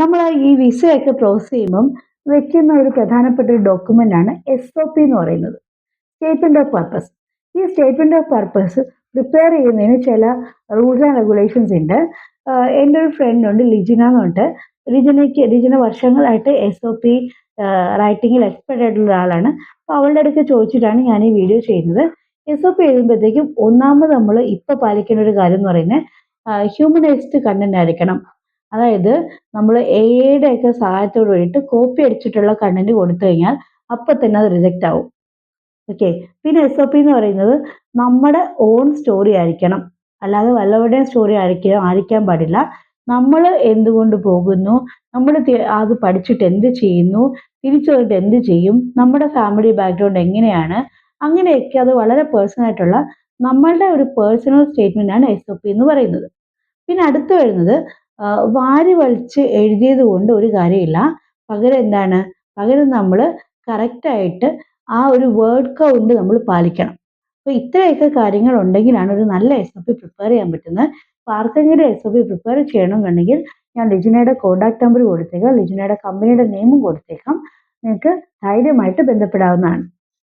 നമ്മൾ ഈ വിസയൊക്കെ പ്രോസസ് ചെയ്യുമ്പം വെക്കുന്ന ഒരു പ്രധാനപ്പെട്ട ഒരു ഡോക്യുമെന്റ് ആണ് SOP എന്ന് പറയുന്നത്. Statement of purpose. ഈ സ്റ്റേറ്റ്മെന്റ് ഓഫ് പർപ്പസ് പ്രിപ്പയർ ചെയ്യുന്നതിന് ചില റൂൾസ് ആൻഡ് റെഗുലേഷൻസ് ഉണ്ട്. എൻ്റെ ഒരു ഫ്രണ്ട് ഉണ്ട്, ലിജിന എന്ന് പറഞ്ഞിട്ട്. ലിജിന വർഷങ്ങളായിട്ട് SOP റൈറ്റിങ്ങിൽ എക്സ്പെർട്ട് ആയിട്ടുള്ള ഒരാളാണ്. അപ്പോൾ അവളുടെ അടുത്ത് ചോദിച്ചിട്ടാണ് ഞാൻ ഈ വീഡിയോ ചെയ്യുന്നത്. SOP എഴുതുമ്പോഴത്തേക്കും ഒന്നാമത് നമ്മൾ ഇപ്പോൾ പാലിക്കേണ്ട ഒരു കാര്യം എന്ന് പറയുന്നത് ഹ്യൂമനൈസ്ഡ് കണ്ടന്റ് ആയിരിക്കണം. അതായത് നമ്മൾ AI ഒക്കെ സഹായത്തോട് കൂടിയിട്ട് കോപ്പി അടിച്ചിട്ടുള്ള കണ്ടന്റ് കൊടുത്തു കഴിഞ്ഞാൽ അപ്പം തന്നെ അത് റിജക്റ്റ് ആവും. ഓക്കെ. പിന്നെ SOP എന്ന് പറയുന്നത് നമ്മുടെ ഓൺ സ്റ്റോറി ആയിരിക്കണം. അല്ലാതെ വല്ലവരുടെയും സ്റ്റോറി ആയിരിക്കാൻ പാടില്ല. നമ്മൾ എന്തുകൊണ്ട് പോകുന്നു, നമ്മൾ അത് പഠിച്ചിട്ട് എന്ത് ചെയ്യുന്നു, തിരിച്ചു വന്നിട്ട് എന്ത് ചെയ്യും, നമ്മുടെ ഫാമിലി ബാക്ക്ഗ്രൗണ്ട് എങ്ങനെയാണ്, അങ്ങനെയൊക്കെ അത് വളരെ പേഴ്സണൽ ആയിട്ടുള്ള നമ്മളുടെ ഒരു പേഴ്സണൽ സ്റ്റേറ്റ്മെന്റ് ആണ് SOP എന്ന് പറയുന്നത്. പിന്നെ അടുത്ത് വരുന്നത് വാരി വലിച്ച് എഴുതിയത് കൊണ്ട് ഒരു കാര്യമില്ല. പകരം എന്താണ്? പകരം നമ്മൾ കറക്റ്റായിട്ട് ആ ഒരു വേർഡ് കൗണ്ട് നമ്മൾ പാലിക്കണം. അപ്പോൾ ഇത്രയൊക്കെ കാര്യങ്ങൾ ഉണ്ടെങ്കിലാണ് ഒരു നല്ല SOP പ്രിപ്പയർ ചെയ്യാൻ പറ്റുന്നത്. അപ്പോൾ ആർക്കെങ്കിലും SOP പ്രിപ്പയർ ചെയ്യണമെന്നുണ്ടെങ്കിൽ ഞാൻ ലിജിനയുടെ കോൺടാക്ട് നമ്പർ കൊടുത്തേക്കാം, ലിജിനയുടെ കമ്പനിയുടെ നെയിമും കൊടുത്തേക്കാം. നിങ്ങൾക്ക് ധൈര്യമായിട്ട് ബന്ധപ്പെടാവുന്നതാണ്.